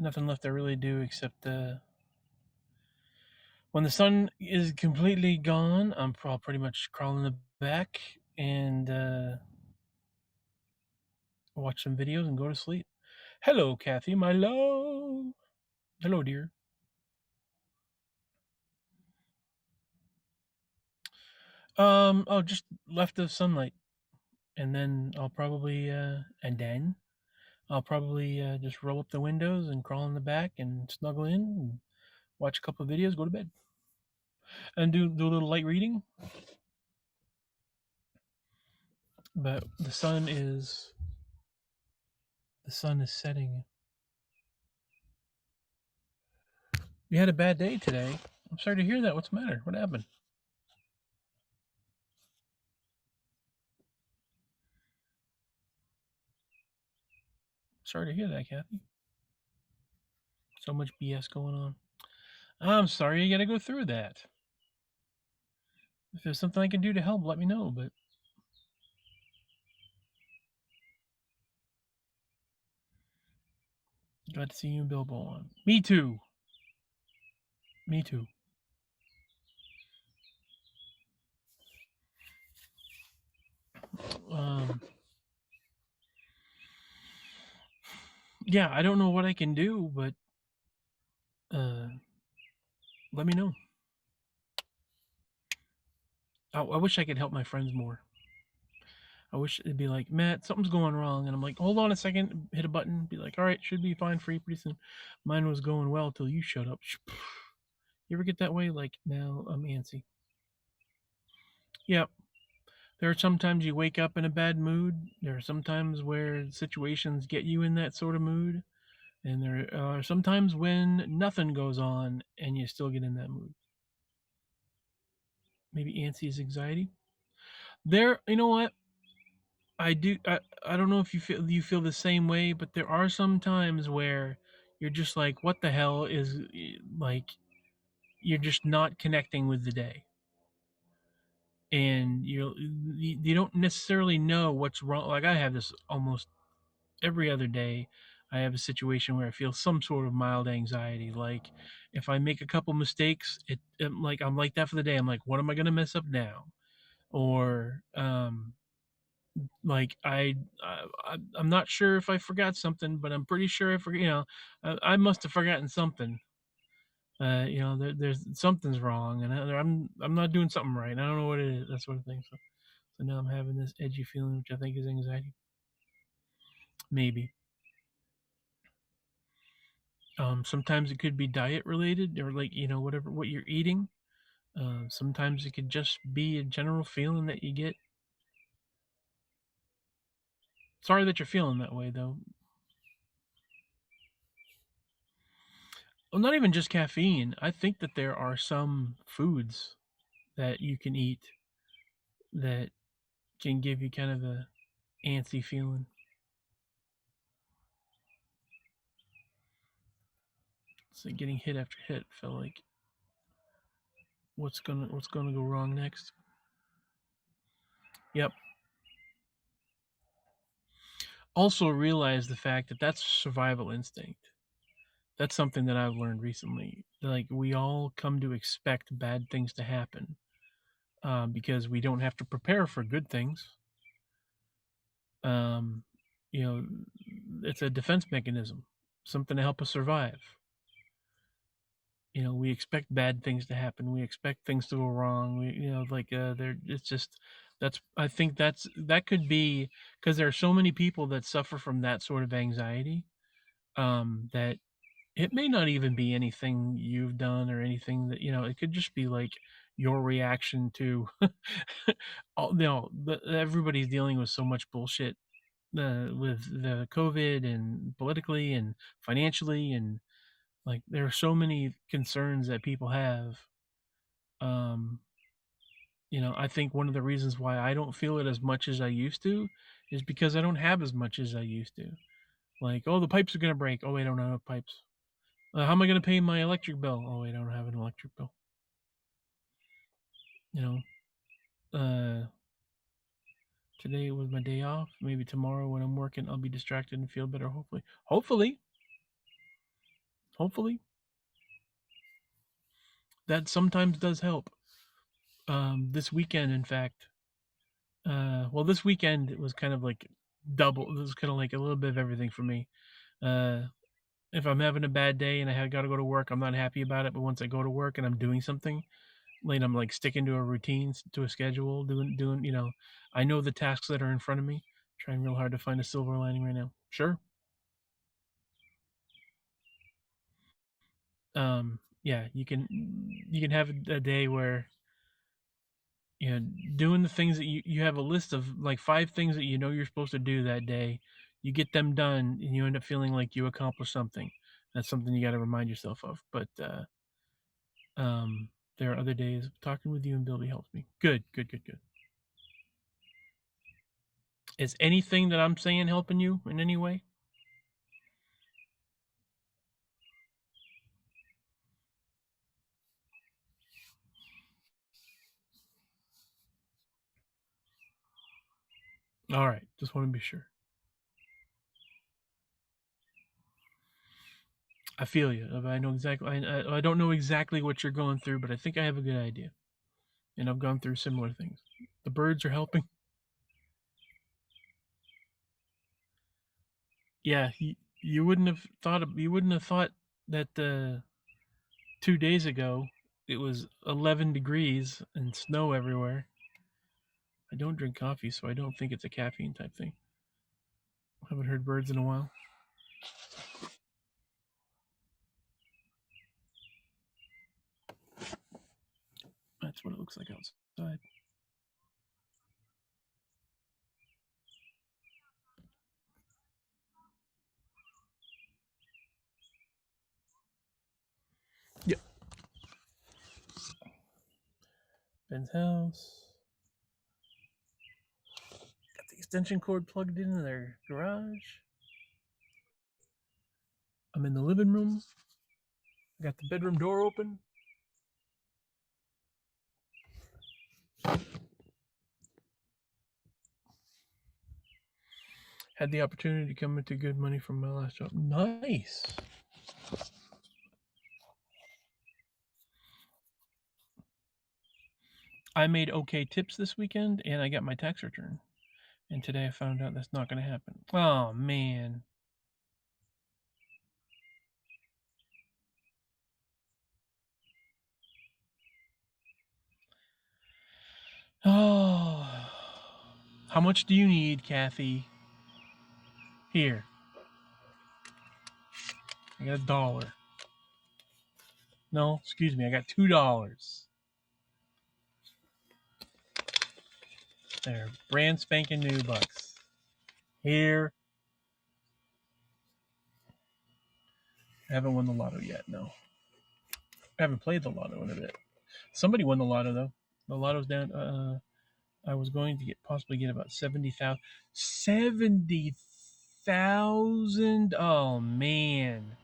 nothing left to really do except when the sun is completely gone, I'm pretty much crawling the back and watch some videos and go to sleep. Hello, Kathy, my love. Hello, dear. Oh, just left of sunlight, and then I'll probably just roll up the windows and crawl in the back and snuggle in and watch a couple of videos, go to bed, and do a little light reading. But the sun is setting. You had a bad day today. I'm sorry to hear that. What's the matter? What happened? Sorry to hear that, Kathy. So much BS going on. I'm sorry you got to go through that. If there's something I can do to help, let me know. But glad to see you and Bilbo on. Me too. Me too. Yeah, I don't know what I can do, but let me know. I wish I could help my friends more. I wish it'd be like, Matt, something's going wrong. And I'm like, hold on a second, hit a button, be like, all right, should be fine for you pretty soon. Mine was going well till you showed up. You ever get that way? Like, now I'm antsy. Yep. There are sometimes you wake up in a bad mood. There are sometimes where situations get you in that sort of mood. And there are sometimes when nothing goes on and you still get in that mood. Maybe antsy is anxiety. You know what? I do. I don't know if you feel the same way, but there are some times where you're just like, what the hell is like? You're just not connecting with the day, and you don't necessarily know what's wrong. Like I have this almost every other day. I have a situation where I feel some sort of mild anxiety. Like if I make a couple mistakes, I'm like that for the day. I'm like, what am I gonna mess up now? Or like I'm not sure if I forgot something, but I'm pretty sure I forgot. I must have forgotten something. There's something's wrong, and I'm not doing something right. I don't know what it is. That sort of thing. So now I'm having this edgy feeling, which I think is anxiety. Maybe. Sometimes it could be diet related, or like whatever what you're eating. Sometimes it could just be a general feeling that you get. Sorry that you're feeling that way, though. Well, not even just caffeine. I think that there are some foods that you can eat that can give you kind of a antsy feeling. It's like getting hit after hit. Felt like what's gonna go wrong next? Yep. Also realize the fact that that's survival instinct. That's something that I've learned recently. Like we all come to expect bad things to happen because we don't have to prepare for good things. Um, you know, it's a defense mechanism, something to help us survive. We expect bad things to happen. We expect things to go wrong. It's just I think that could be because there are so many people that suffer from that sort of anxiety. That it may not even be anything you've done or anything that it could just be like your reaction to everybody's dealing with so much bullshit with the COVID and politically and financially, and like there are so many concerns that people have. um I think one of the reasons why I don't feel it as much as I used to is because I don't have as much as I used to. Like, oh, the pipes are going to break. Oh, wait, I don't have pipes. How am I going to pay my electric bill? Oh, wait, I don't have an electric bill. you know uh Today was my day off. Maybe tomorrow when I'm working I'll be distracted and feel better, hopefully. Hopefully, that sometimes does help. This weekend, in fact, this weekend it was kind of like double. It was kind of like a little bit of everything for me. Uh, if I'm having a bad day and I got to go to work, I'm not happy about it. But once I go to work and I'm doing something, like I'm like sticking to a routine, to a schedule, doing, I know the tasks that are in front of me. Trying real hard to find a silver lining right now. Sure. Yeah, you can have a day where doing the things that you have a list of like 5 things that you're supposed to do that day. You get them done and you end up feeling like you accomplished something. That's something you got to remind yourself of. But um, there are other days. Talking with you and Bilby helps me. Good, good, good, good. Is anything that I'm saying helping you in any way? All right, just want to be sure. I feel you. I know exactly. I don't know exactly what you're going through, but I think I have a good idea. And I've gone through similar things. The birds are helping. Yeah, you wouldn't have thought that 2 days ago it was 11 degrees and snow everywhere. I don't drink coffee, so I don't think it's a caffeine type thing. Haven't heard birds in a while. That's what it looks like outside. Yep. Ben's house. Got the extension cord plugged into their garage. I'm in the living room. I got the bedroom door open. Had the opportunity to come into good money from my last job. Nice. I made okay tips this weekend and I got my tax return. And today I found out that's not going to happen. Oh, man. Oh. How much do you need, Kathy? Here. I got $1. No, excuse me. I got $2. There. Brand spanking new bucks. Here. I haven't won the lotto yet, no. I haven't played the lotto in a bit. Somebody won the lotto, though. The lotto's down. I was going to possibly get about 70,000. 70,000. Oh man,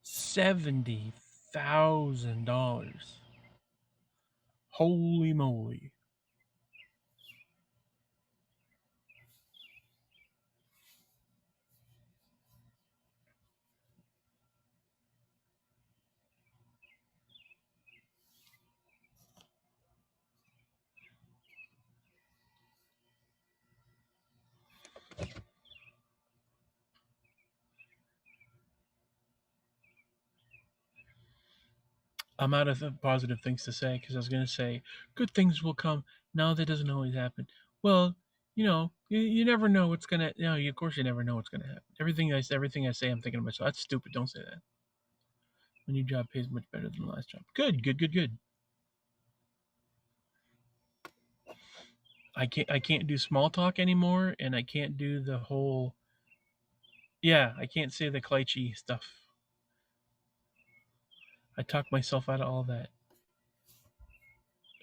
$70,000. Holy moly! I'm out of positive things to say because I was going to say good things will come. No, that doesn't always happen. Well, you never know what's gonna. No, of course you never know what's gonna happen. Everything I say, I'm thinking to myself, that's stupid. Don't say that. My new job pays much better than the last job. Good, good, good, good. I can't do small talk anymore, and I can't do the whole. Yeah, I can't say the Clychey stuff. I talk myself out of all that,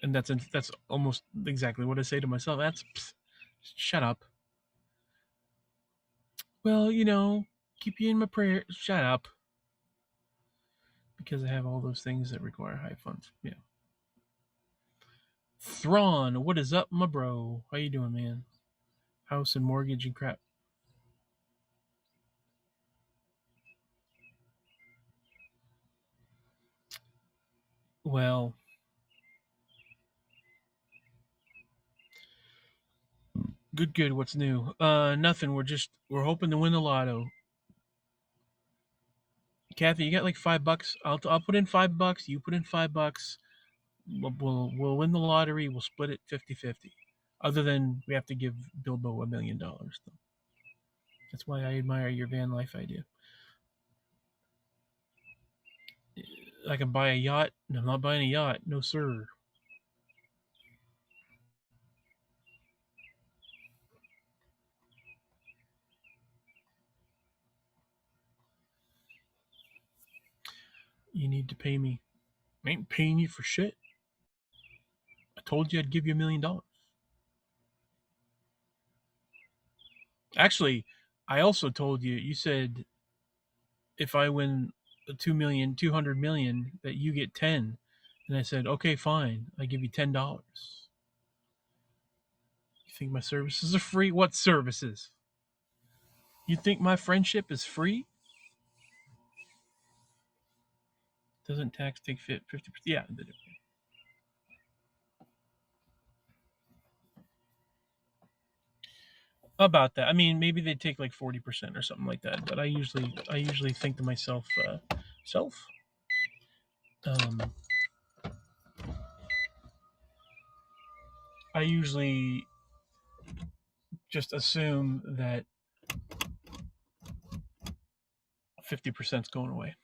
and that's almost exactly what I say to myself. Shut up. Well, keep you in my prayer. Shut up, because I have all those things that require high funds. Yeah. Thrawn, what is up, my bro? How you doing, man? House and mortgage and crap. Well, good. What's new? Nothing. We're hoping to win the lotto. Kathy, you got like $5. I'll put in $5. You put in $5. We'll win the lottery. We'll split it 50-50. Other than we have to give Bilbo $1 million. That's why I admire your van life idea. I can buy a yacht. No, I'm not buying a yacht. No, sir. You need to pay me. I ain't paying you for shit. I told you I'd give you $1 million. Actually, I also told you. You said if I win 2 million, 200 million, that you get 10. And I said, okay, fine. I give you $10. You think my services are free? What services? You think my friendship is free? Doesn't tax take 50%? Yeah. About that. I mean, maybe they take like 40% or something like that. But I usually think to myself, self. Um, I usually just assume that 50% is going away.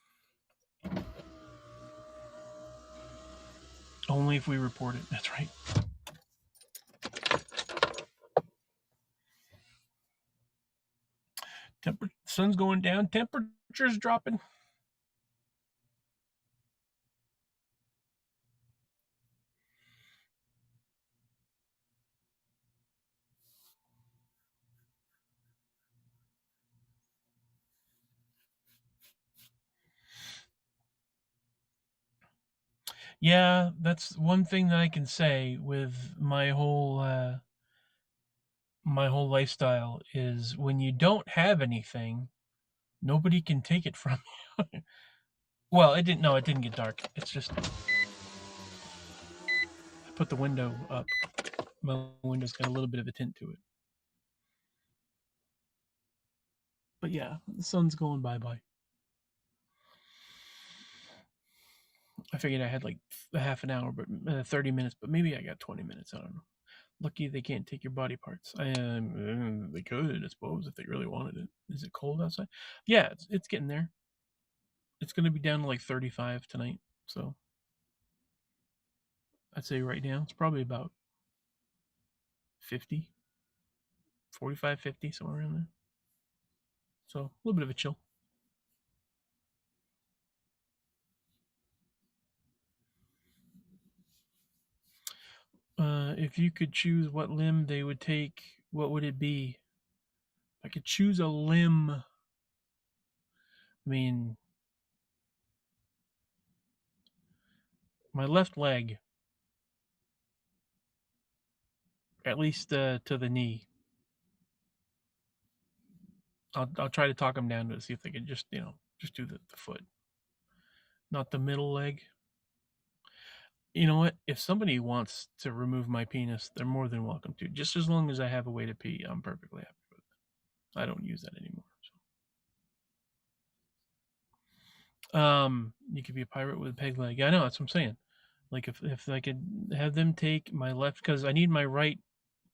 Only if we report it. That's right. Sun's going down. Temperature's dropping. Yeah, that's one thing that I can say with my whole lifestyle is when you don't have anything, nobody can take it from you. Well, it didn't. No, it didn't get dark. It's just I put the window up. My window's got a little bit of a tint to it. But yeah, the sun's going bye bye. I figured I had like a half an hour, but 30 minutes, but maybe I got 20 minutes. I don't know. Lucky they can't take your body parts. They could, I suppose, if they really wanted it. Is it cold outside? Yeah, it's getting there. It's going to be down to like 35 tonight. So I'd say right now it's probably about 50, 45, 50, somewhere around there. So a little bit of a chill. If you could choose what limb they would take, what would it be? If I could choose a limb, I mean, my left leg, at least to the knee. I'll try to talk them down to see if they could just do the foot, not the middle leg. You know what? If somebody wants to remove my penis, they're more than welcome to. Just as long as I have a way to pee, I'm perfectly happy with it. I don't use that anymore. So. You could be a pirate with a peg leg. I know that's what I'm saying. Like if I could have them take my left, because I need my right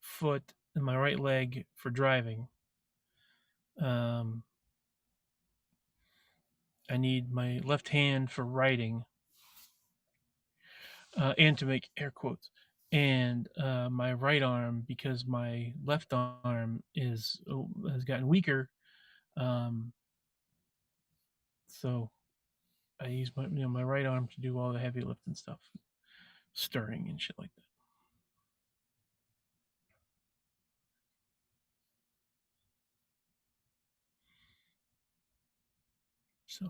foot and my right leg for driving. I need my left hand for writing, and to make air quotes, and my right arm because my left arm has gotten weaker. Um, so I use my right arm to do all the heavy lifting stuff, stirring and shit like that. So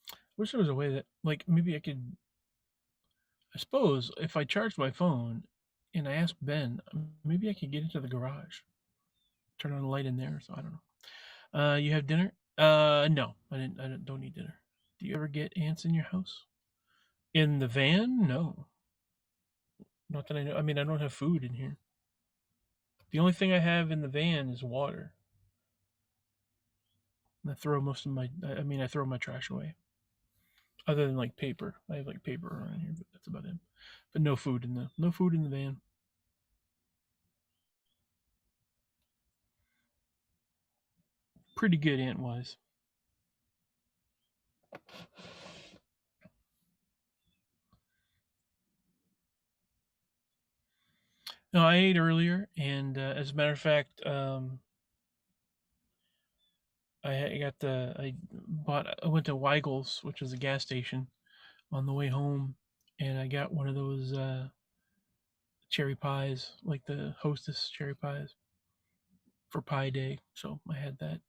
I wish there was a way that like maybe I could. I suppose if I charged my phone and I asked Ben, maybe I could get into the garage, turn on the light in there. So I don't know. You have dinner? No, don't eat dinner. Do you ever get ants in your house? In the van? No. Not that I know. I mean, I don't have food in here. The only thing I have in the van is water. And I throw most of my. I mean, I throw my trash away. Other than like paper, I have like paper around here, but that's about it. But no food in the van. Pretty good ant wise. No, I ate earlier, and as a matter of fact, I went to Weigel's, which is a gas station, on the way home, and I got one of those cherry pies, like the Hostess cherry pies, for Pie Day. So I had that.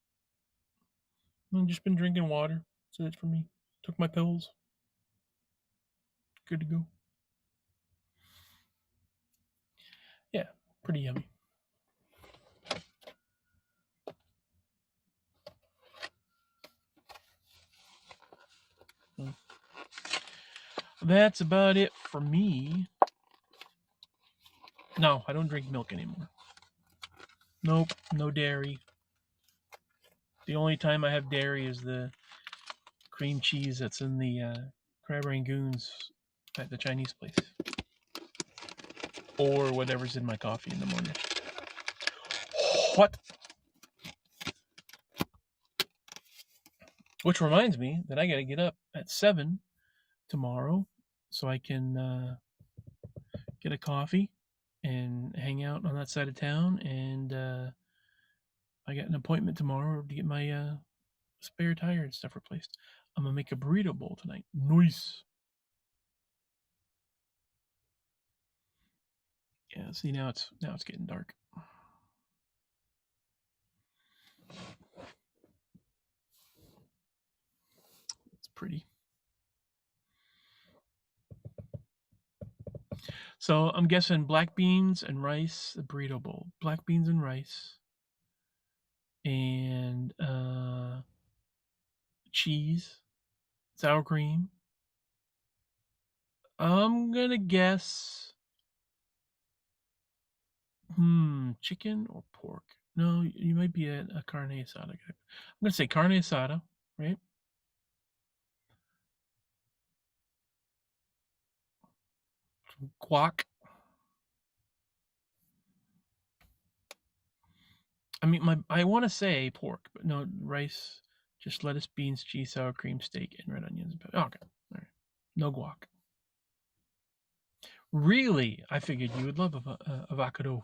I've just been drinking water. That's it for me. Took my pills. Good to go. Yeah, pretty yummy. That's about it for me. No, I don't drink milk anymore. Nope, no dairy. The only time I have dairy is the cream cheese that's in the crab rangoons at the Chinese place, or whatever's in my coffee in the morning. What? Which reminds me that I got to get up at 7 tomorrow so I can get a coffee and hang out on that side of town. And I got an appointment tomorrow to get my spare tire and stuff replaced. I'm gonna make a burrito bowl tonight. Nice. Yeah. See, now it's getting dark. It's pretty. So I'm guessing black beans and rice, the burrito bowl. Black beans and rice, and cheese, sour cream. I'm gonna guess, chicken or pork. No, you might be a carne asada guy. I'm gonna say carne asada, right? Guac. I mean, I want to say pork, but no, rice, just lettuce, beans, cheese, sour cream, steak, and red onions. Okay, all right. No guac. Really? I figured you would love avocado.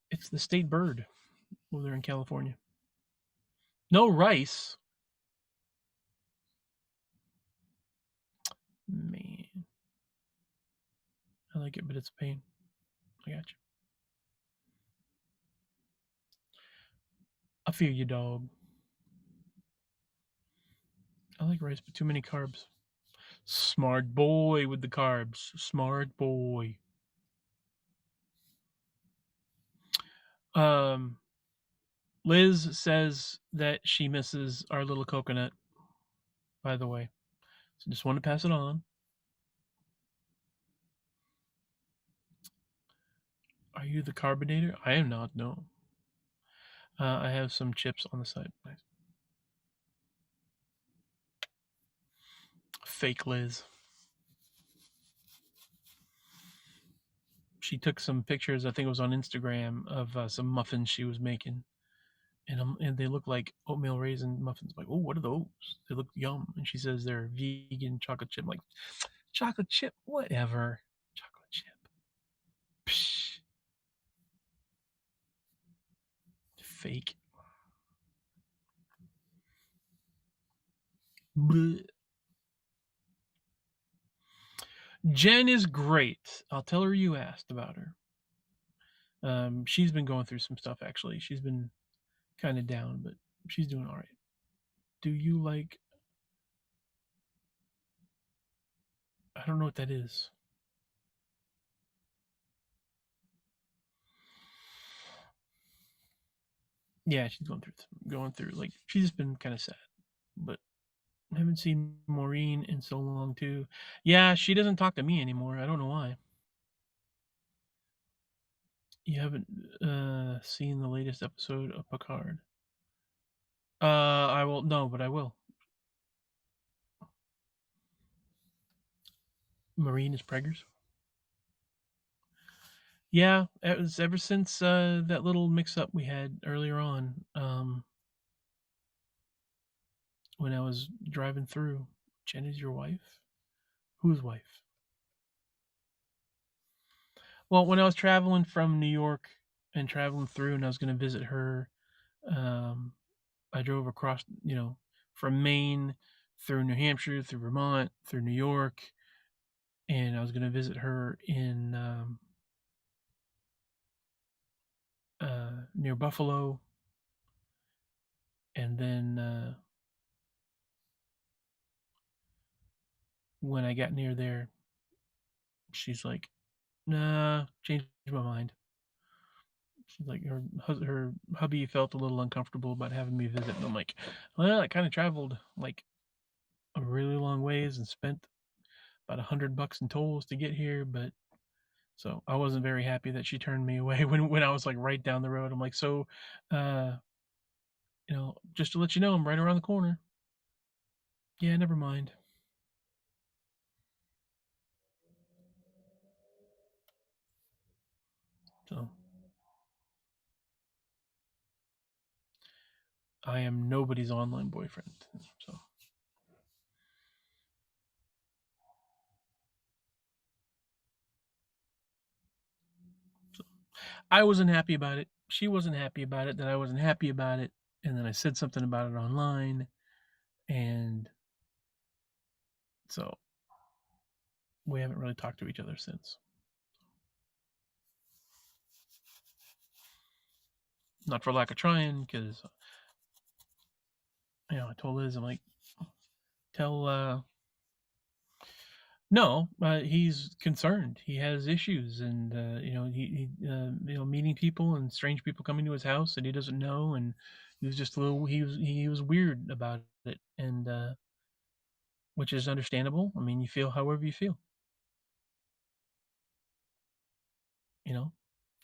It's the state bird over there in California. No rice. Man, I like it, but it's a pain. I got you. I feel you, dog. I like rice, but too many carbs. Smart boy with the carbs. Smart boy. Um, Liz says that she misses our little coconut, by the way. So just want to pass it on. Are you the carbonator? I am not, no. I have some chips on the side. Nice. Fake Liz. She took some pictures, I think it was on Instagram, of some muffins she was making. And they look like oatmeal raisin muffins. I'm like, oh, what are those? They look yum. And she says they're vegan chocolate chip. I'm like, chocolate chip, whatever. Chocolate chip. Psh. Fake. Blech. Jen is great. I'll tell her you asked about her. She's been going through some stuff actually. She's been kind of down, but she's doing all right. Do you like? I don't know what that is. Yeah, she's going through like she's just been kind of sad, but I haven't seen Maureen in so long too. Yeah, she doesn't talk to me anymore. I don't know why. You haven't seen the latest episode of Picard? I will no, but I will. Maureen is preggers. Yeah, it was ever since that little mix-up we had earlier on. When I was driving through. Jen is your wife? Whose wife? Well, when I was traveling from New York and traveling through, and I was going to visit her, um, I drove across, from Maine through New Hampshire, through Vermont, through New York, and I was going to visit her in near Buffalo, and then when I got near there, she's like, "Nah, changed my mind." She's like, her hubby felt a little uncomfortable about having me visit, and I'm like, well, I kind of traveled like a really long ways and spent about $100 in tolls to get here, but so I wasn't very happy that she turned me away when I was like right down the road. I'm like, so, uh, just to let you know, I'm right around the corner. Yeah, never mind. So I am nobody's online boyfriend. So I wasn't happy about it. She wasn't happy about it. That I wasn't happy about it, and then I said something about it online, and so we haven't really talked to each other since. Not for lack of trying, because I told Liz, I'm like, tell no, he's concerned. He has issues, and meeting people and strange people coming to his house that he doesn't know, and he was just a little. He was weird about it, and which is understandable. I mean, you feel however you feel. You know,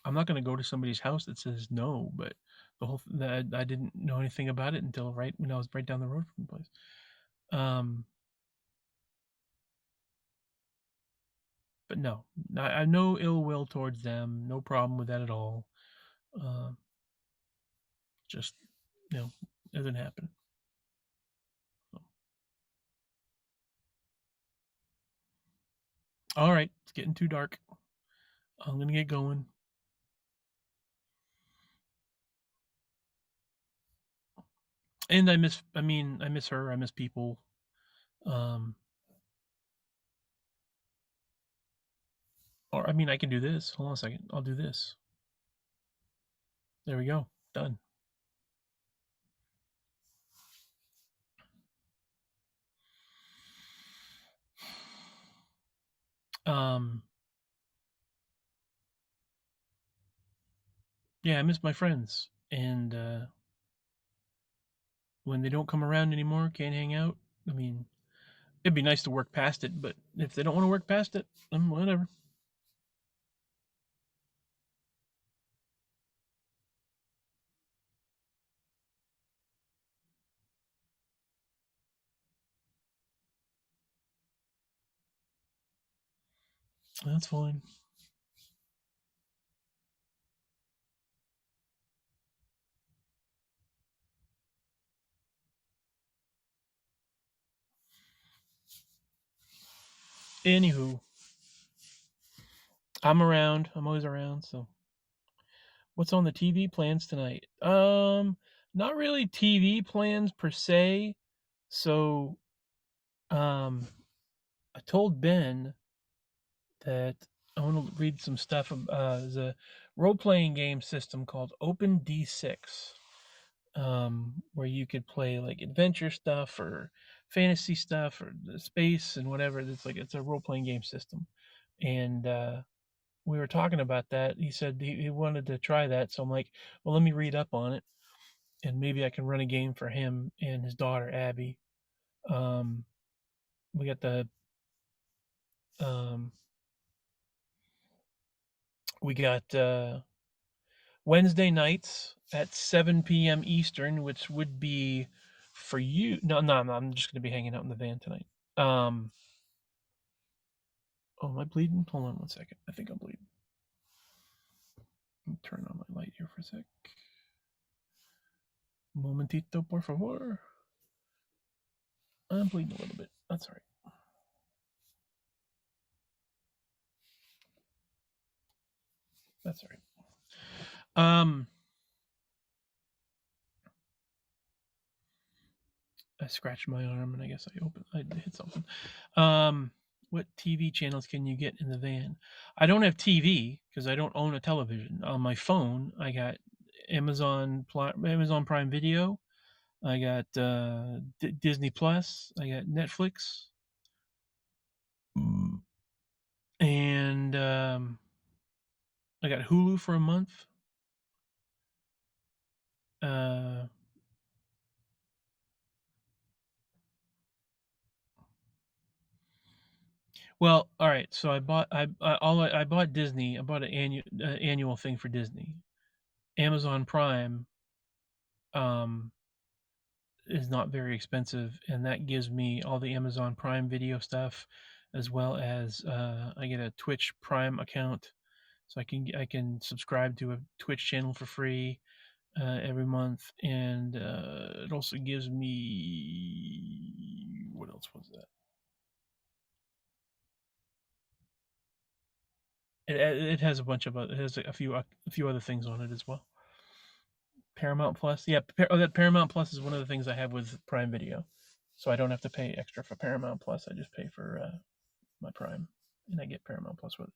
I'm not going to go to somebody's house that says no, but that I didn't know anything about it until right when I was right down the road from the place. Um, but no, I have no ill will towards them. No problem with that at all. Uh, just doesn't happen. So, all right, it's getting too dark. I'm gonna get going. And I miss her. I miss people. Um, or I mean, I can do this. Hold on a second. I'll do this. There we go. Done. Um, yeah, I miss my friends, and when they don't come around anymore, can't hang out. I mean, it'd be nice to work past it, but if they don't want to work past it, then whatever. That's fine. Anywho, I'm around. I'm always around. So, what's on the TV plans tonight? Not really TV plans per se. So, I told Ben that I want to read some stuff. There's a role playing game system called Open D6, where you could play like adventure stuff or fantasy stuff or the space and whatever. It's a role playing game system, and we were talking about that. He said he wanted to try that, so I'm like, well, let me read up on it. and maybe I can run a game for him and his daughter Abby. We got the um, we got Wednesday nights at 7 p.m. Eastern, which would be for you. No, I'm just going to be hanging out in the van tonight. Oh, am I bleeding? Hold on 1 second. I think I'm bleeding. Let me turn on my light here for a sec. Momentito, por favor. I'm bleeding a little bit. That's all right. That's all right. I scratched my arm and I guess I hit something. What TV channels can you get in the van? I don't have TV because I don't own a television. On my phone, I got Amazon Prime Video. I got Disney Plus. I got Netflix, and I got Hulu for a month. Well, all right. So I bought Disney. I bought an annual thing for Disney. Amazon Prime is not very expensive, and that gives me all the Amazon Prime Video stuff, as well as I get a Twitch Prime account, so I can subscribe to a Twitch channel for free every month, and it also gives me what else was that? It has a bunch of it has a few other things on it as well. Paramount Plus, yeah, that Paramount Plus is one of the things I have with Prime Video, so I don't have to pay extra for Paramount Plus. I just pay for my Prime, and I get Paramount Plus with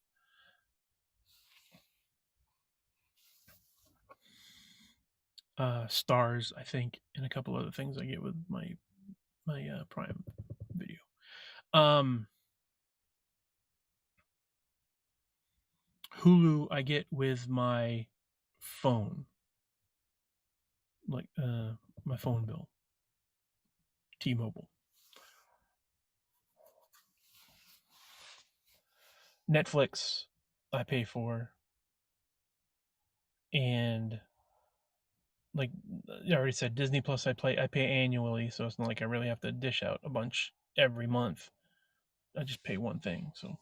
it. Stars, I think, and a couple other things I get with my Prime Video. Hulu I get with my phone, like my phone bill, T-Mobile. Netflix I pay for, and like I already said, Disney Plus I pay annually, so it's not like I really have to dish out a bunch every month. I just pay one thing, so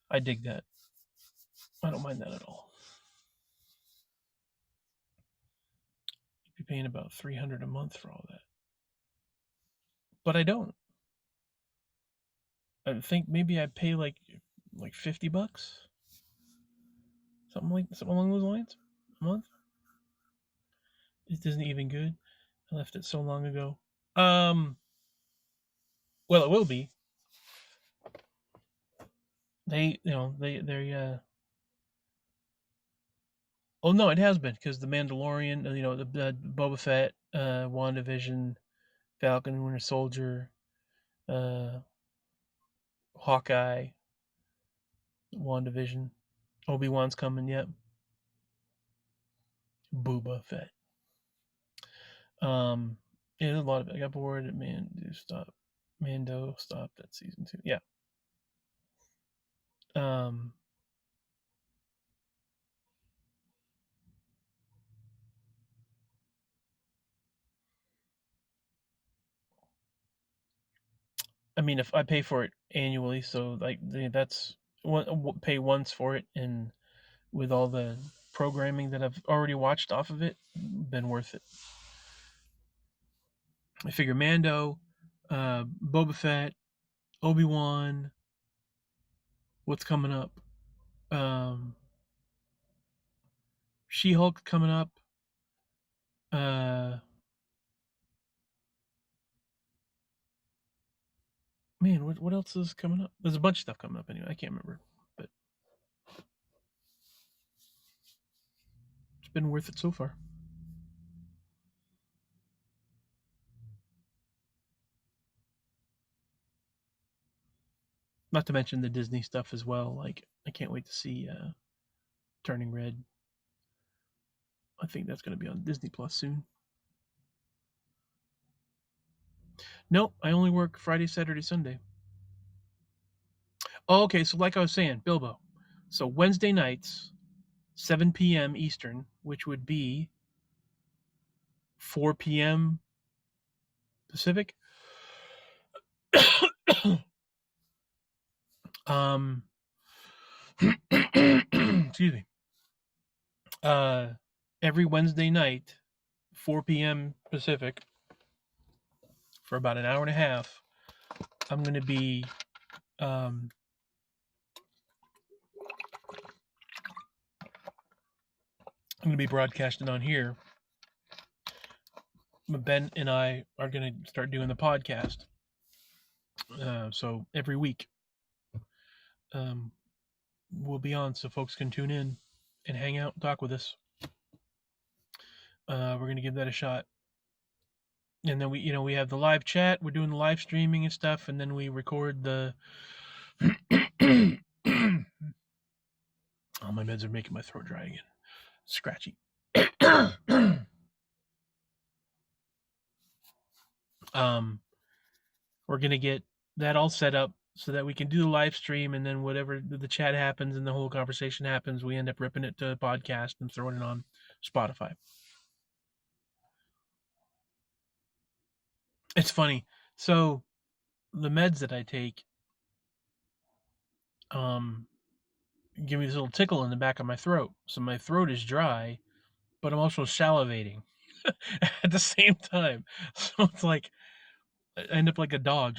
I dig that. I don't mind that at all. You'd be paying about $300 a month for all that, but I don't. I think maybe I pay like $50, something along those lines, a month. It isn't even good. I left it so long ago. Well, it will be. They Oh no, it has been because the Mandalorian, the Boba Fett, WandaVision, Falcon and Winter Soldier, Hawkeye, WandaVision, Obi-Wan's coming. Yep, Boba Fett. Yeah, there's a lot of it. I got bored. Mando stopped at season 2. Yeah. I mean, if I pay for it annually, so like that's pay once for it, and with all the programming that I've already watched off of it, been worth it. I figure Mando, Boba Fett, Obi-Wan, what's coming up? She-Hulk coming up. Man, what else is coming up? There's a bunch of stuff coming up anyway. I can't remember, but it's been worth it so far. Not to mention the Disney stuff as well. Like I can't wait to see Turning Red. I think that's going to be on Disney Plus soon. Nope, I only work Friday, Saturday, Sunday. Oh, okay, so like I was saying, Bilbo. So Wednesday nights, 7 p.m. Eastern, which would be 4 p.m. Pacific. Excuse me. Every Wednesday night, 4 p.m. Pacific, for about an hour and a half, I'm going to be I'm going to be broadcasting on here. Ben and I are going to start doing the podcast. So every week, we'll be on, so folks can tune in and hang out, and talk with us. We're going to give that a shot. And then we have the live chat. We're doing the live streaming and stuff, and then we record the. Oh, my meds are making my throat dry again. Scratchy. We're gonna get that all set up so that we can do the live stream, and then whatever the chat happens and the whole conversation happens, we end up ripping it to a podcast and throwing it on Spotify. It's funny. So the meds that I take give me this little tickle in the back of my throat. So my throat is dry, but I'm also salivating at the same time. So it's like I end up like a dog.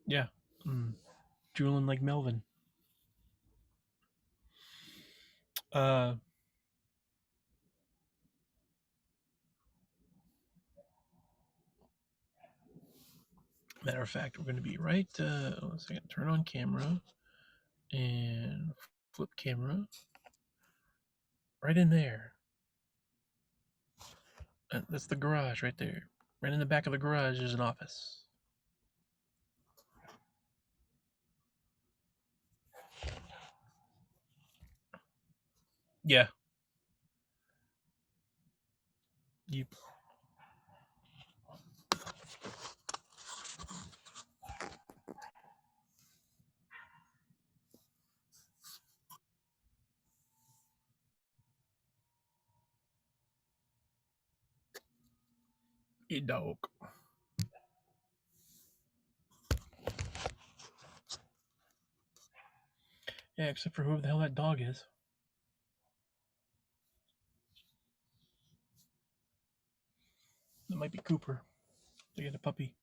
Yeah. Drooling like Melvin. Matter of fact, we're going to be right. 1 second. Turn on camera and flip camera. Right in there. That's the garage right there. Right in the back of the garage is an office. Yeah. Yep. A dog. Yeah, except for whoever the hell that dog is. That might be Cooper. They get a puppy.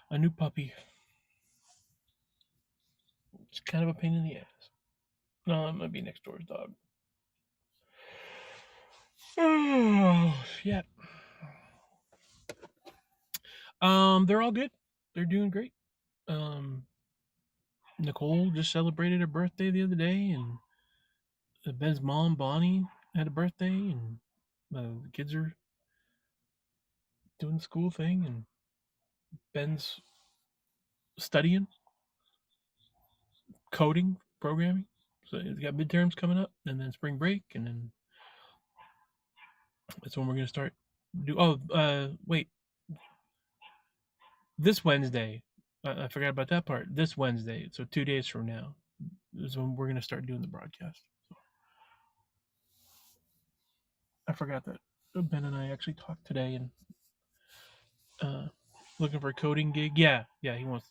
A new puppy. It's kind of a pain in the ass. No, it might be next door's dog. Oh, yeah. They're all good. They're doing great. Nicole just celebrated her birthday the other day, and Ben's mom, Bonnie, had a birthday, and the kids are doing the school thing, and Ben's studying coding, programming. So he's got midterms coming up, and then spring break, and then that's when we're gonna start. Wait, this Wednesday. I forgot about that part. This Wednesday, so 2 days from now, is when we're gonna start doing the broadcast. So I forgot that Ben and I actually talked today, and looking for a coding gig. Yeah, he wants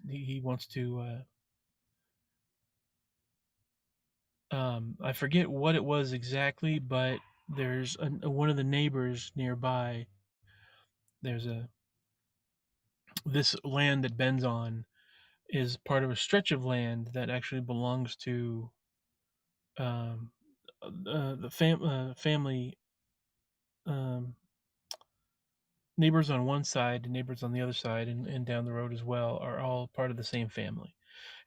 to. I forget what it was exactly, but there's one of the neighbors nearby. There's this land that Ben's on is part of a stretch of land that actually belongs to um, the family, um, neighbors on one side and neighbors on the other side, and down the road as well, are all part of the same family.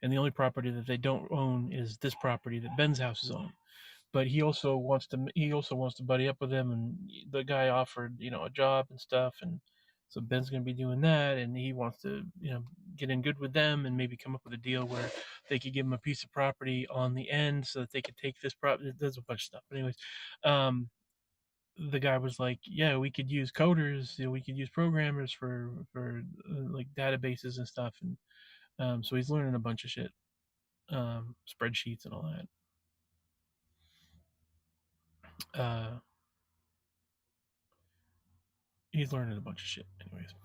And the only property that they don't own is this property that Ben's house is on. But he also wants to buddy up with him, and the guy offered a job and stuff, and So Ben's going to be doing that, and he wants to, get in good with them and maybe come up with a deal where they could give him a piece of property on the end so that they could take this property. There's a bunch of stuff. But anyways, the guy was like, "Yeah, we could use coders. We could use programmers for like databases and stuff." And so he's learning a bunch of shit, spreadsheets and all that. He's learning a bunch of shit. Anyways,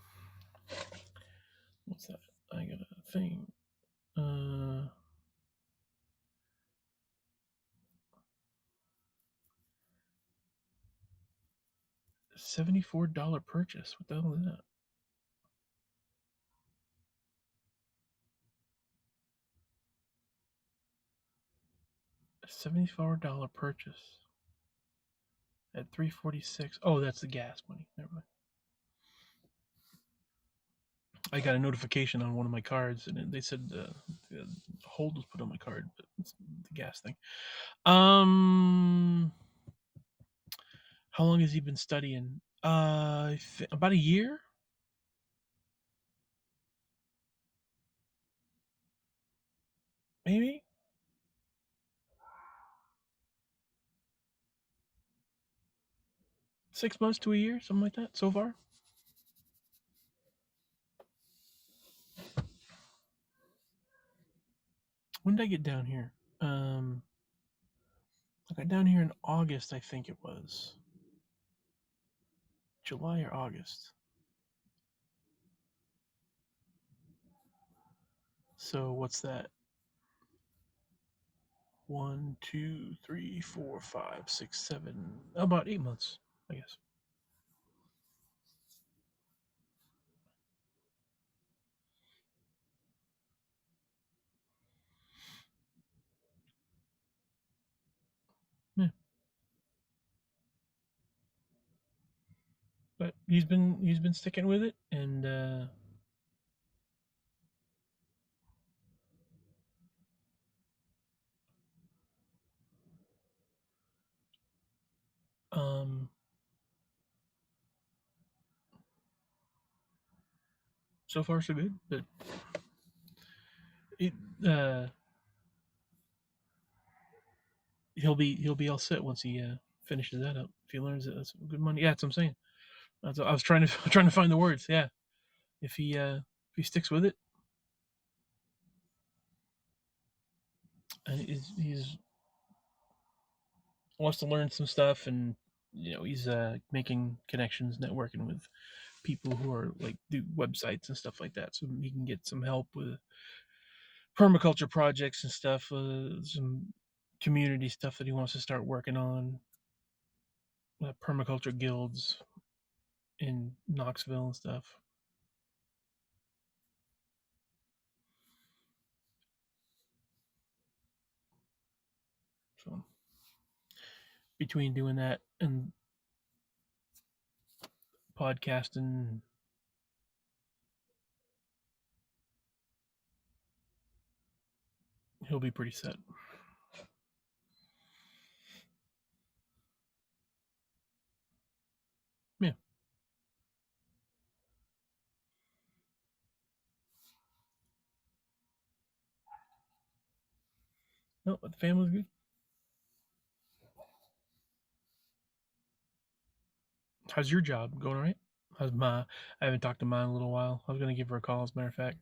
what's that? I got a thing. $74 purchase. What the hell is that? $74 purchase at 346. Oh, that's the gas money. Never mind. I got a notification on one of my cards, and they said the hold was put on my card, but it's the gas thing. How long has he been studying? About a year. Maybe 6 months to a year, something like that so far. When did I get down here? I got down here in August, I think it was. July or August. So what's that? 1, 2, 3, 4, 5, 6, 7, about 8 months, I guess. Yeah. But he's been sticking with it, and so far so good. But it, he'll be all set once he finishes that up. If he learns it, that's good money. Yeah, that's what I'm saying. I was trying to trying to find the words. Yeah, if he sticks with it, and he's wants to learn some stuff, and he's making connections, networking with people who are like do websites and stuff like that, so he can get some help with permaculture projects and stuff, some community stuff that he wants to start working on, permaculture guilds in Knoxville and stuff. So between doing that and podcasting, he'll be pretty set. Yeah. No, but the family's good. How's your job going? All right? How's Ma? I haven't talked to Ma in a little while. I was gonna give her a call, as a matter of fact.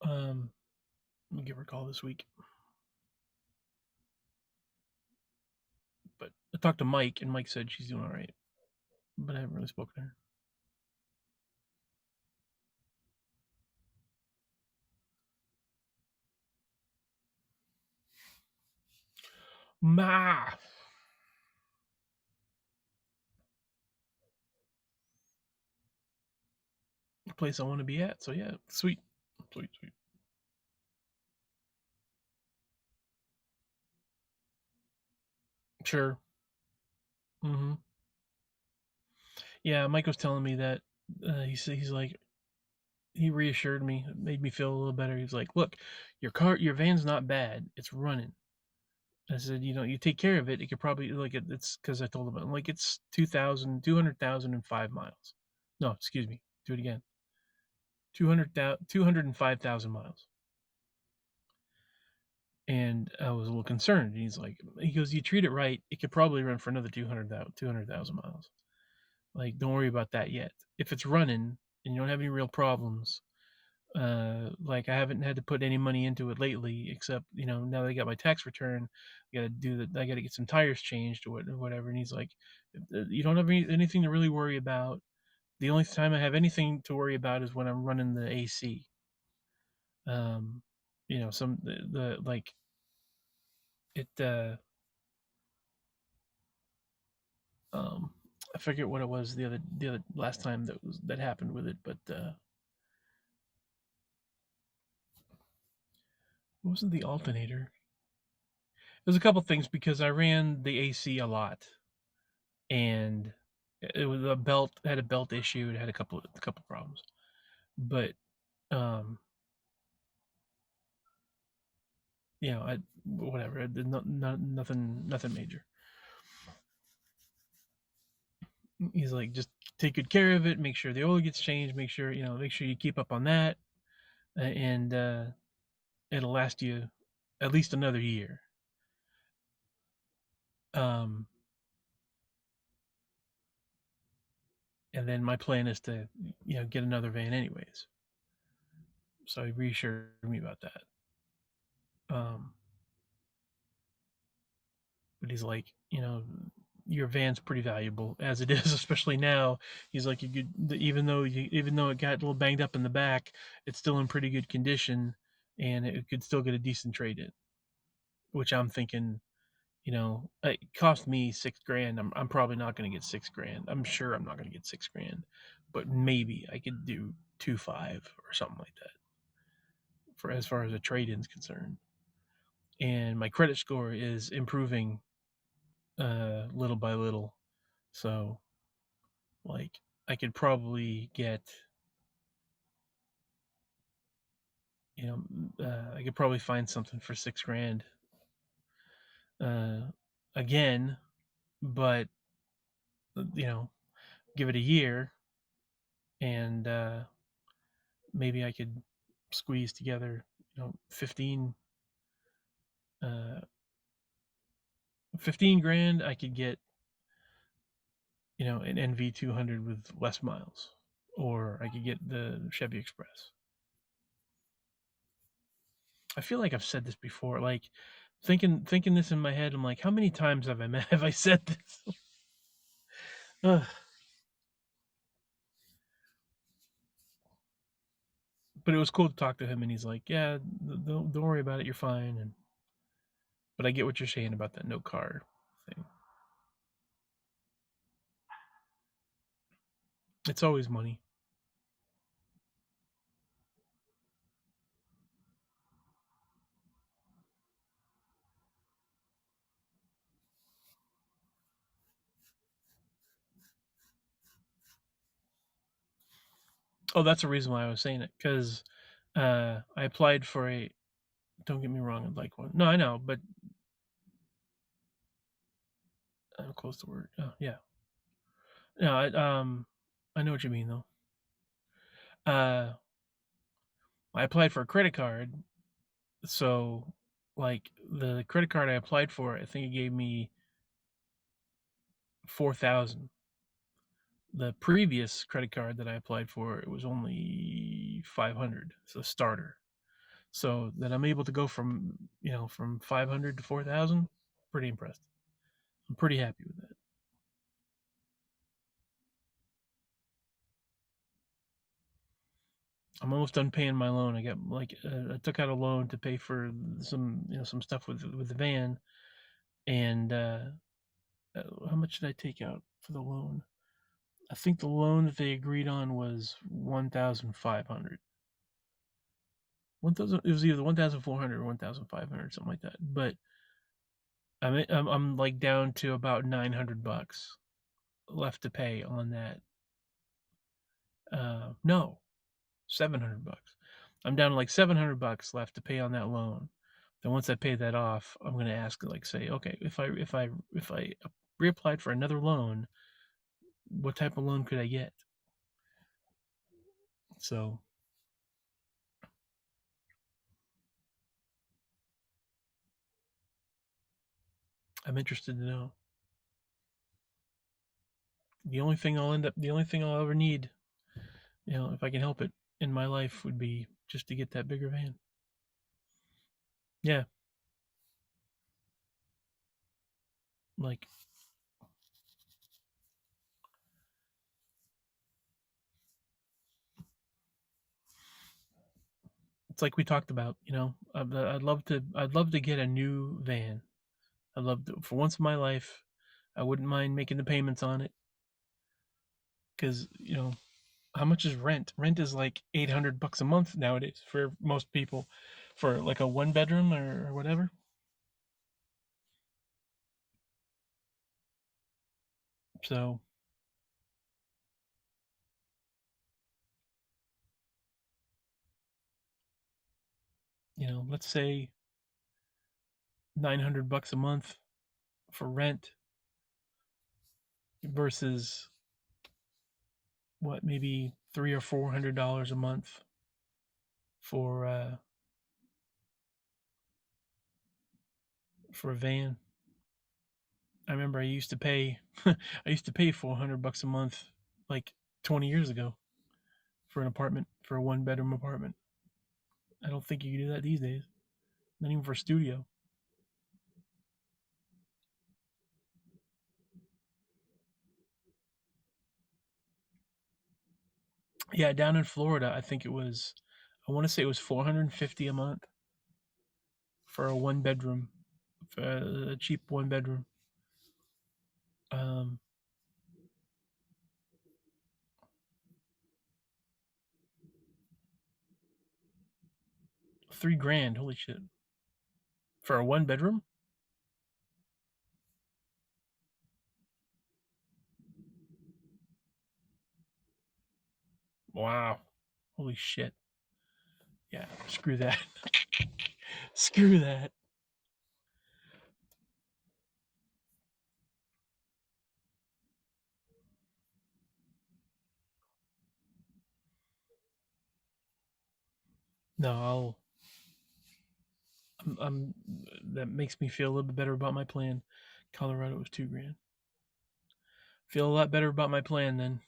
I'll give her a call this week. But I talked to Mike, and Mike said she's doing all right. But I haven't really spoken to her. Ma, the place I want to be at. So yeah, sweet, sweet, sweet. Sure. Mm-hmm. Yeah, Mike was telling me that he's like he reassured me, it made me feel a little better. He's like, "Look, your van's not bad. It's running. I said, you take care of it. It could probably it's because I told him like it's 205 miles. No, excuse me. Do it again. 205,000 miles. And I was a little concerned. And he goes, you treat it right, it could probably run for another 200,000 miles. Like, don't worry about that yet. If it's running and you don't have any real problems, like I haven't had to put any money into it lately, except now that I got my tax return, I got to get some tires changed or whatever. And he's like, you don't have anything to really worry about. The only time I have anything to worry about is when I'm running the AC. Some the like it. Um, I forget what it was the other last time that happened with it, but it wasn't the alternator. There's a couple things because I ran the AC a lot, and it was a belt had a belt issue. It had a couple problems, but um, I whatever. I did nothing major. He's like, just take good care of it. Make sure the oil gets changed. Make sure you keep up on that, and it'll last you at least another year. Um, and then my plan is to get another van anyways. So he reassured me about that. Um, but he's like, your van's pretty valuable as it is, especially now. He's like, you could, even though it got a little banged up in the back, it's still in pretty good condition, and it could still get a decent trade in. Which I'm thinking, it cost me $6,000. I'm probably not going to get $6,000. I'm sure I'm not going to get $6,000, but maybe I could do 2.5 or something like that for as far as a trade in's concerned. And my credit score is improving little by little. So, like, I could probably get, I could probably find something for $6,000 uh, again, but you know, give it a year, and maybe I could squeeze together, uh, 15 grand. I could get, an NV200 with less miles, or I could get the Chevy Express. I feel like I've said this before. Like, thinking this in my head, I'm like, how many times have I said this? Ugh. But it was cool to talk to him, and he's like, yeah, don't worry about it, you're fine. But I get what you're saying about that no car thing. It's always money. Oh, that's the reason why I was saying it, because I applied for a. Don't get me wrong, I'd like one. No, I know, but I'm close to word. Oh, yeah. No, I know what you mean though. I applied for a credit card, so like the credit card I applied for, I think it gave me 4,000. The previous credit card that I applied for, it was only 500. So starter. So that I'm able to go from 500 to 4,000. Pretty impressed. I'm pretty happy with that. I'm almost done paying my loan. I got I took out a loan to pay for some stuff with the van, and how much did I take out for the loan? I think the loan that they agreed on was 1,500. 1,000. It was either 1,400 or 1,500, something like that. But I'm like down to about $900 left to pay on that. No, $700. I'm down to like $700 left to pay on that loan. Then once I pay that off, I'm going to ask, like, say, okay, if I reapplied for another loan, what type of loan could I get? So I'm interested to know. The only thing I'll ever need, if I can help it in my life, would be just to get that bigger van. Yeah. Like, it's like we talked about, I'd love to get a new van. I'd love to, for once in my life, I wouldn't mind making the payments on it. Cause, how much is rent? Rent is like $800 a month nowadays for most people, for like a 1 bedroom or whatever. So, let's say $900 a month for rent versus what, maybe $300 or $400 a month for a van. I remember I used to pay $400 a month like 20 years ago for an apartment, for a 1 bedroom apartment. I don't think you can do that these days. Not even for a studio. Yeah, down in Florida, I want to say it was 450 a month for a 1 bedroom, for a cheap 1 bedroom. Um, 3 grand, holy shit, for a 1 bedroom. Wow, holy shit. Yeah, screw that. Screw that. No, that makes me feel a little bit better about my plan. Colorado was 2 grand. Feel a lot better about my plan then.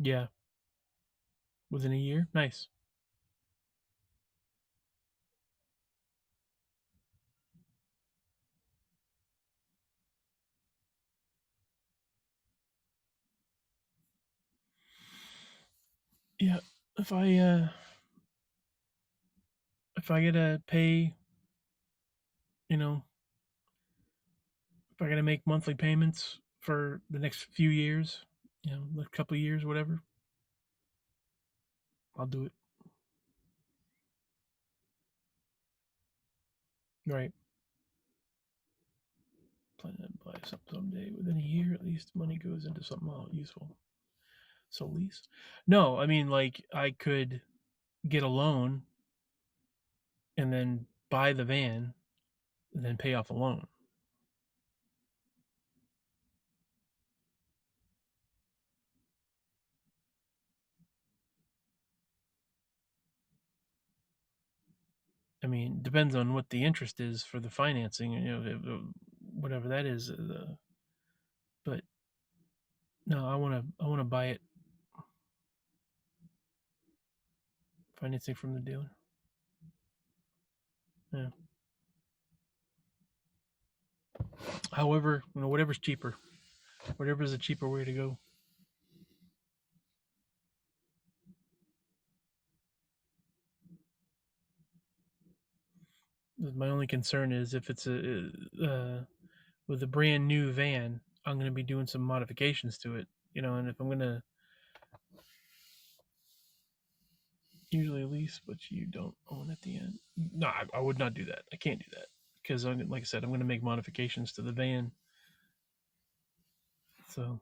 Yeah, within a year. Nice. Yeah, if I uh if I gotta pay, you know, if I gotta make monthly payments for the next few years, a couple of years, whatever, I'll do it. Right. Plan to buy something someday. Within a year, at least, money goes into something useful. So lease? No, I mean, like, I could get a loan and then buy the van and then pay off the loan. I mean, depends on what the interest is for the financing, whatever that is. But no, I want to buy it, financing from the dealer. Yeah. However, whatever's cheaper, whatever's a cheaper way to go. My only concern is if it's with a brand new van, I'm going to be doing some modifications to it, and if I'm going to usually a lease, but you don't own at the end. No, I would not do that. I can't do that because, like I said, I'm going to make modifications to the van. So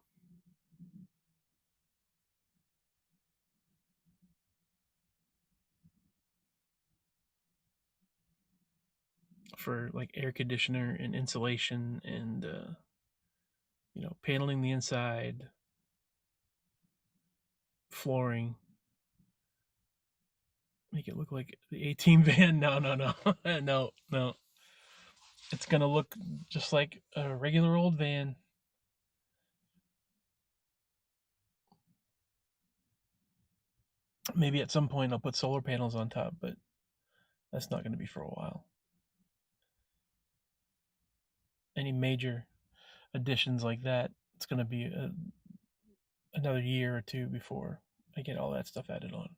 for like air conditioner and insulation and paneling the inside, flooring, make it look like the A-Team van. No, no, no, no, no. It's gonna look just like a regular old van. Maybe at some point I'll put solar panels on top, but that's not going to be for a while. Any major additions like that, it's going to be another year or two before I get all that stuff added on.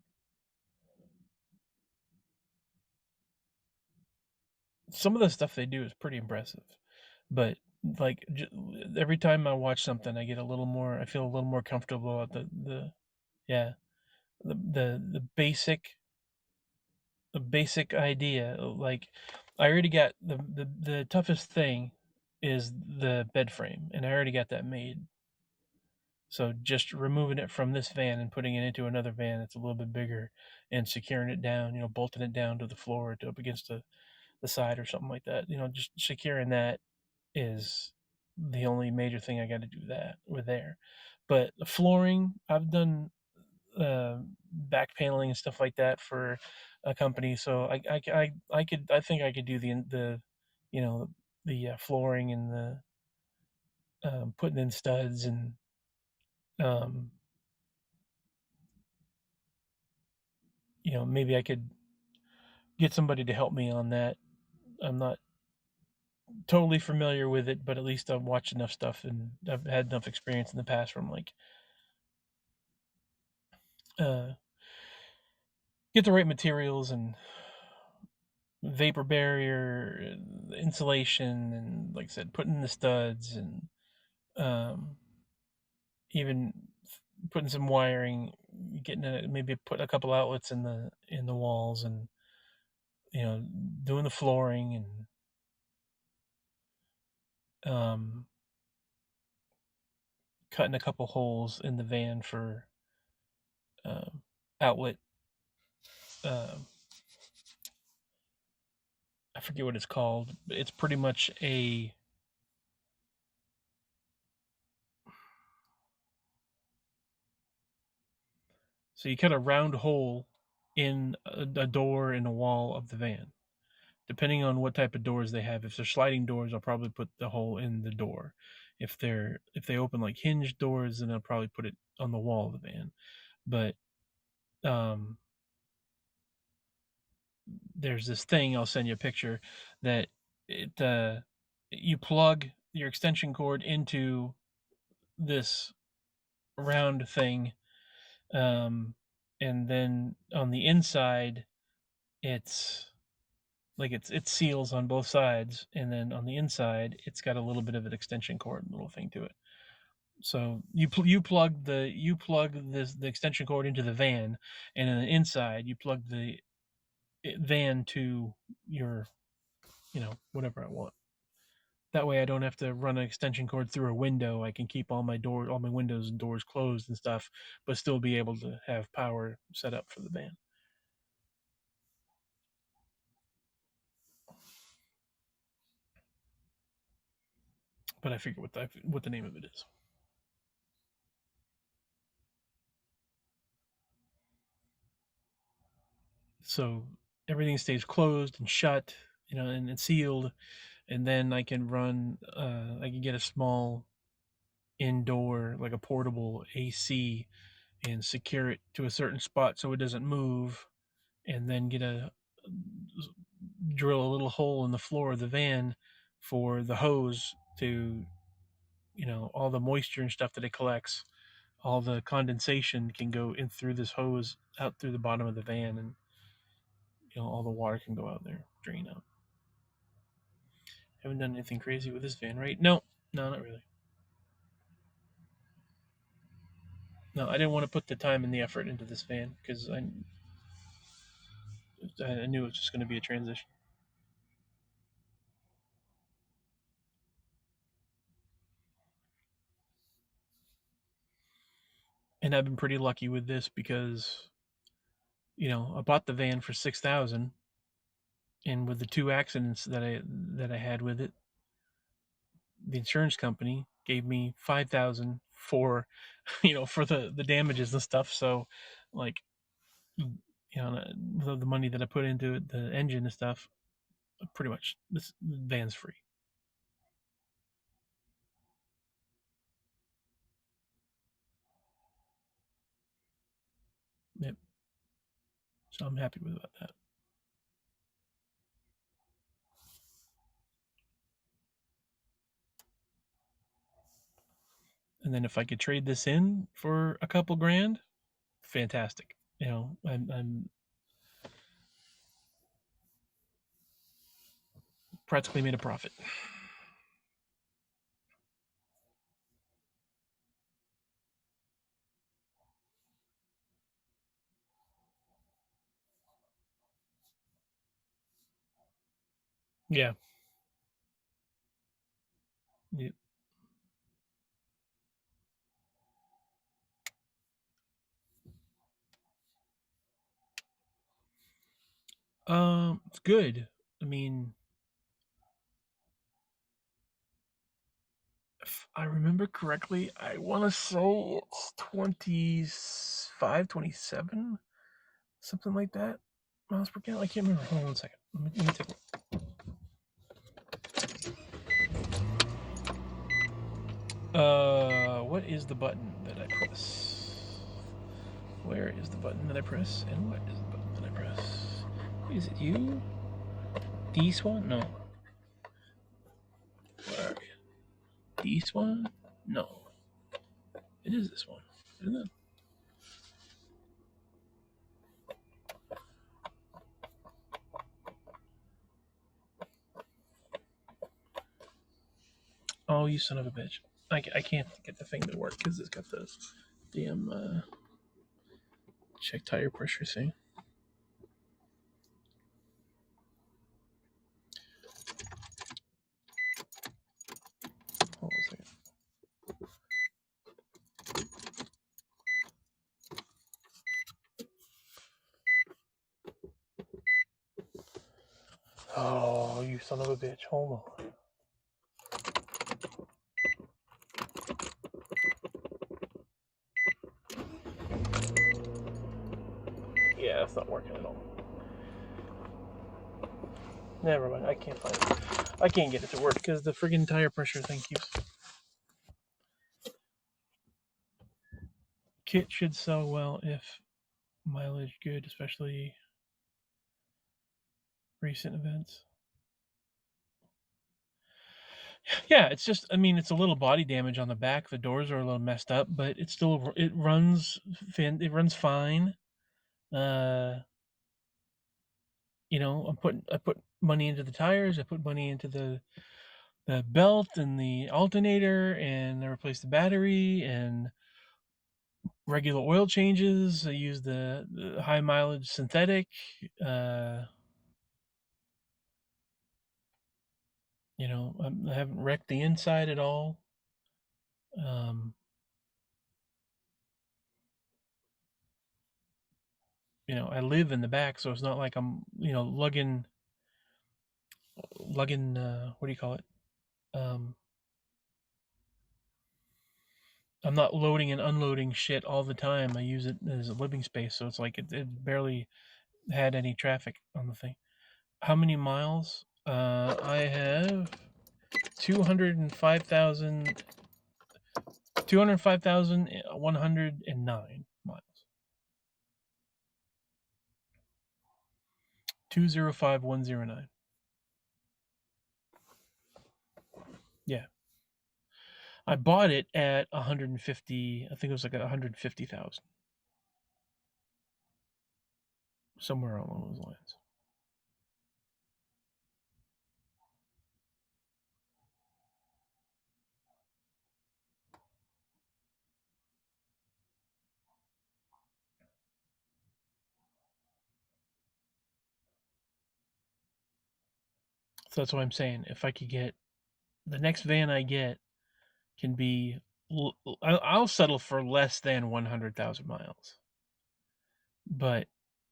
Some of the stuff they do is pretty impressive, but like every time I watch something, I get a little more. I feel a little more comfortable at the yeah the basic idea. Like I already got the toughest thing is the bed frame, and I already got that made. So just removing it from this van and putting it into another van that's a little bit bigger and securing it down, bolting it down to the floor to up against the side or something like that. Just securing that is the only major thing I got to do that with there. But the flooring, I've done back paneling and stuff like that for a company, so I think I could do the you know the flooring and the putting in studs and um, maybe I could get somebody to help me on that. I'm not totally familiar with it, but at least I've watched enough stuff and I've had enough experience in the past from like uh, get the right materials and vapor barrier, insulation, and like I said, putting in the studs and um, even putting some wiring, getting maybe put a couple outlets in the walls, and doing the flooring and cutting a couple holes in the van for um, outlet. Um, I forget what it's called. But it's pretty much a so you cut a round hole in a door in a wall of the van. Depending on what type of doors they have, if they're sliding doors, I'll probably put the hole in the door. If they open like hinged doors, then I'll probably put it on the wall of the van. But um, there's this thing, I'll send you a picture, that it you plug your extension cord into this round thing, um, and then on the inside it's like it seals on both sides, and then on the inside it's got a little bit of an extension cord little thing to it. So you plug the extension cord into the van, and on the inside you plug the van to your whatever I want. That way I don't have to run an extension cord through a window. I can keep all my windows and doors closed and stuff, but still be able to have power set up for the van. But I forget what the name of it is. So everything stays closed and shut, and sealed, and then I can run. I can get a small indoor, like a portable AC, and secure it to a certain spot so it doesn't move, and then drill a little hole in the floor of the van for the hose to, all the moisture and stuff that it collects, all the condensation can go in through this hose out through the bottom of the van, and all the water can go out there, drain out. Haven't done anything crazy with this van, right? No, no, not really. No, I didn't want to put the time and the effort into this van because I knew it was just going to be a transition. And I've been pretty lucky with this because, I bought the van for 6,000, and with the two accidents that I had with it, the insurance company gave me 5,000 for, for the damages and stuff. So, like, the money that I put into it, the engine and stuff, pretty much this van's free. Yep. So I'm happy with about that. And then if I could trade this in for a couple grand, fantastic. I'm practically made a profit. Yeah. Yep. It's good. I mean, if I remember correctly, I want to say it's 25, 27, something like that miles per gallon. I can't remember. Hold on 1 second. Let me take a look. What is the button that I press? Where is the button that I press? And what is the button that I press? Is it you? This one? No. Where are you? This one? No. It is this one, isn't it? Oh, you son of a bitch. I can't get the thing to work because it's got the damn check tire pressure thing. Hold on a second. Oh, you son of a bitch. Hold on. Yeah, it's not working at all. Never mind. I can't find it. I can't get it to work because the friggin' tire pressure thing keeps. Kit should sell well if mileage good, especially recent events. Yeah, it's just, I mean, it's a little body damage on the back. The doors are a little messed up, but it runs fine. Uh, I put money into the tires. I put money into the belt and the alternator, and I replaced the battery and regular oil changes. I used the high mileage synthetic. Uh, I haven't wrecked the inside at all. Um, I live in the back, so it's not like I'm, lugging. What do you call it? Um, I'm not loading and unloading shit all the time. I use it as a living space, so it's like it barely had any traffic on the thing. How many miles? I have 205,000 205,109 miles. 205109. Yeah. I bought it at 150, I think it was like 150,000. Somewhere along those lines. So that's what I'm saying. If I could get the next van I get can be, I'll settle for less than 100,000 miles, but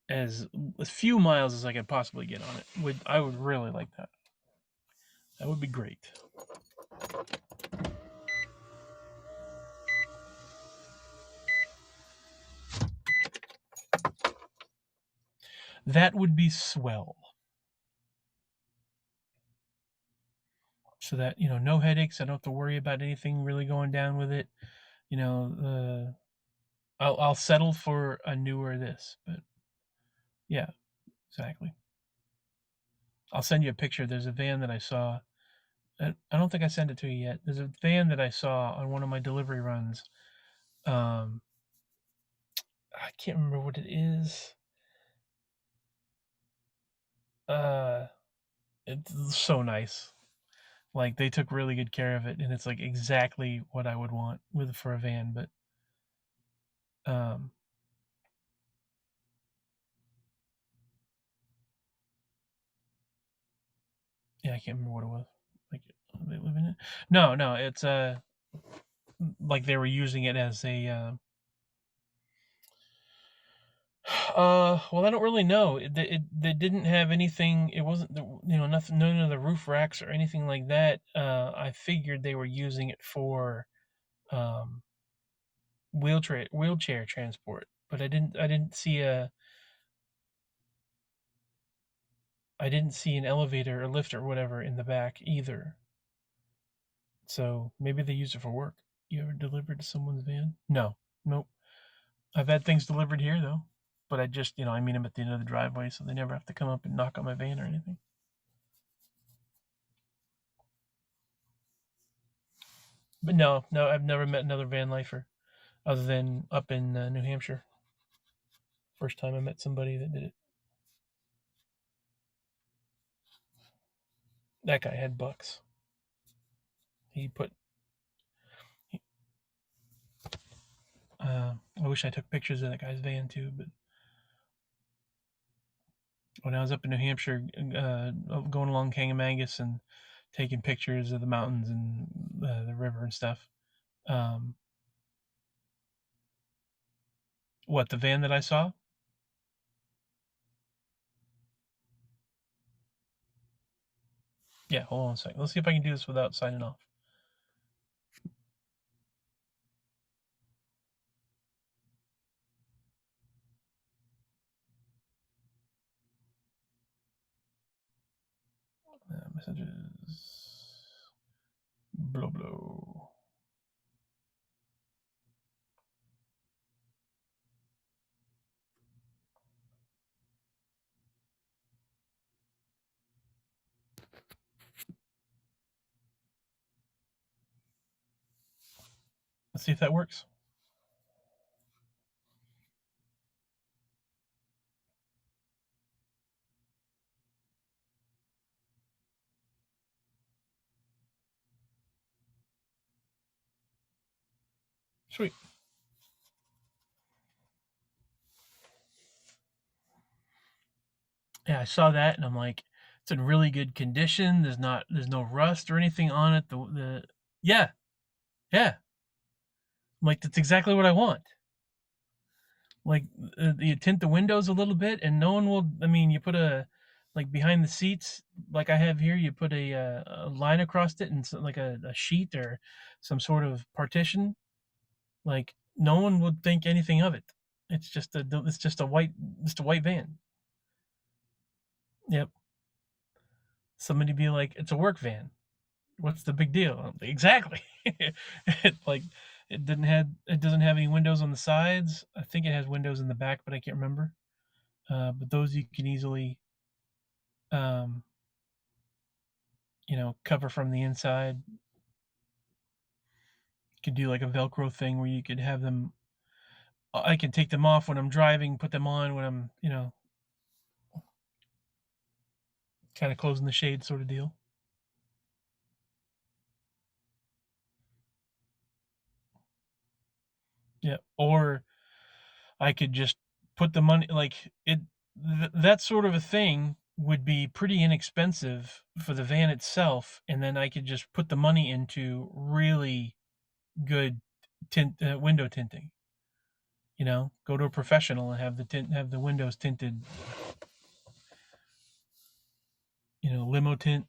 as few miles as I could possibly get on it. I would really like that. That would be great. That would be swell. So that, no headaches. I don't have to worry about anything really going down with it. I'll settle for a newer this, but yeah, exactly. I'll send you a picture. There's a van that I saw. I don't think I sent it to you yet. There's a van that I saw on one of my delivery runs. I can't remember what it is. It's so nice. Like, they took really good care of it, and it's like exactly what I would want for a van. But yeah, I can't remember what it was. Like, they live in it. No, it's like they were using it as a well, I don't really know. They didn't have anything. It wasn't nothing, none of the roof racks or anything like that. I figured they were using it for um, wheelchair transport, but I didn't see an elevator or lift or whatever in the back either. So maybe they use it for work. You ever delivered to someone's van? No, nope. I've had things delivered here though, but I just I meet them at the end of the driveway, so they never have to come up and knock on my van or anything. But no, I've never met another van lifer other than up in New Hampshire. First time I met somebody that did it. That guy had bucks. He put. I wish I took pictures of that guy's van too, but when I was up in New Hampshire, going along Kangamangas and taking pictures of the mountains and the river and stuff. What, the van that I saw? Yeah, hold on a second. Let's see if I can do this without signing off. Messages. Blow blow. Let's see if that works. Sweet. Yeah, I saw that and I'm like, it's in really good condition. There's no rust or anything on it. Yeah, yeah. I'm like, that's exactly what I want. Like, you tint the windows a little bit and no one will. I mean, you put like behind the seats, like I have here, you put a line across it and like a sheet or some sort of partition. Like, no one would think anything of it. It's just a white van. Yep. Somebody be like, it's a work van. What's the big deal? Exactly. Like, it doesn't have any windows on the sides. I think it has windows in the back, but I can't remember. But those you can easily um, cover from the inside. You could do like a Velcro thing where you could have them. I can take them off when I'm driving, put them on when I'm, kind of closing the shade sort of deal. Yeah. Or I could just put the money, like that sort of a thing would be pretty inexpensive for the van itself, and then I could just put the money into really good window tinting. You know, go to a professional and have the windows tinted. You know, limo tint.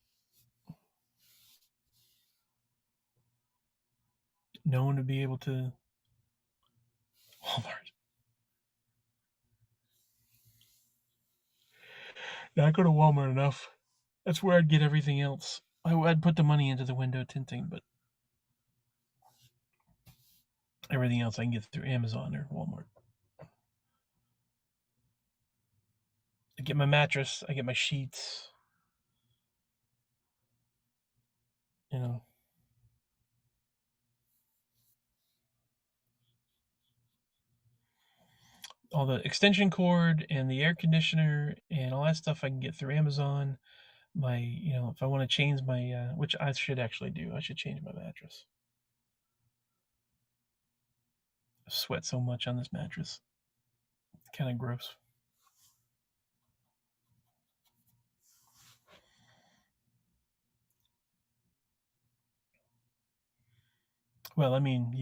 No one would be able to. Walmart. Not go to Walmart enough. That's where I'd get everything else. I'd put the money into the window tinting, but everything else I can get through Amazon or Walmart. I get my mattress. I get my sheets. You know, all the extension cord and the air conditioner and all that stuff I can get through Amazon. If I want to change my, which I should actually do, I should change my mattress. I sweat so much on this mattress. It's kind of gross. Well, I mean,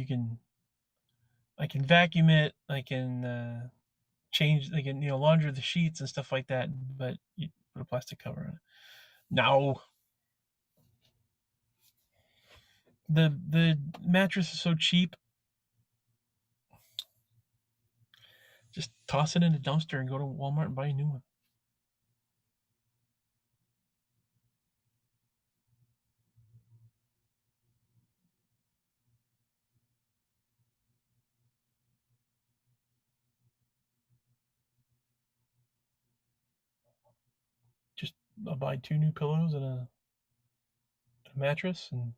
I can vacuum it. I can change. I can launder the sheets and stuff like that. But you put a plastic cover on it. No, the mattress is so cheap. Just toss it in a dumpster and go to Walmart and buy a new one. Just I'll buy 2 new pillows and a mattress and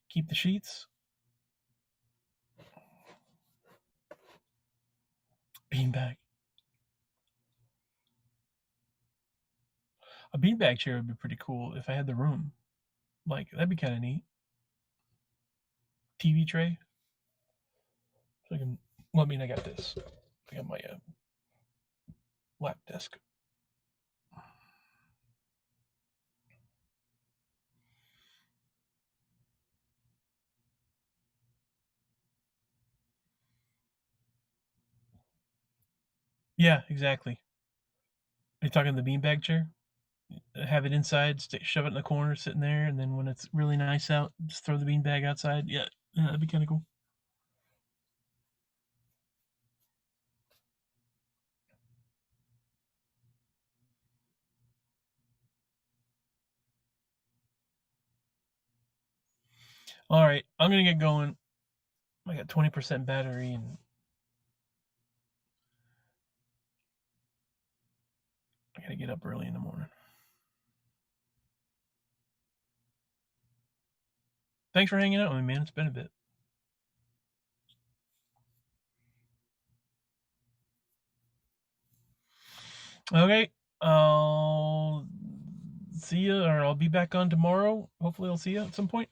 keep the sheets. Beanbag. A beanbag chair would be pretty cool if I had the room. Like, that'd be kind of neat. TV tray. So I can. Well, I mean, I got this. I got my lap desk. Yeah, exactly. Are you talking the beanbag chair? Have it inside, shove it in the corner, sitting there, and then when it's really nice out, just throw the beanbag outside. Yeah, that'd be kind of cool. All right, I'm gonna get going. I got 20% battery, and I gotta get up early in the morning. Thanks for hanging out with me, man. It's been a bit. Okay, I'll see you, or I'll be back on tomorrow. Hopefully, I'll see you at some point.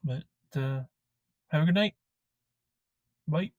But have a good night. Bye.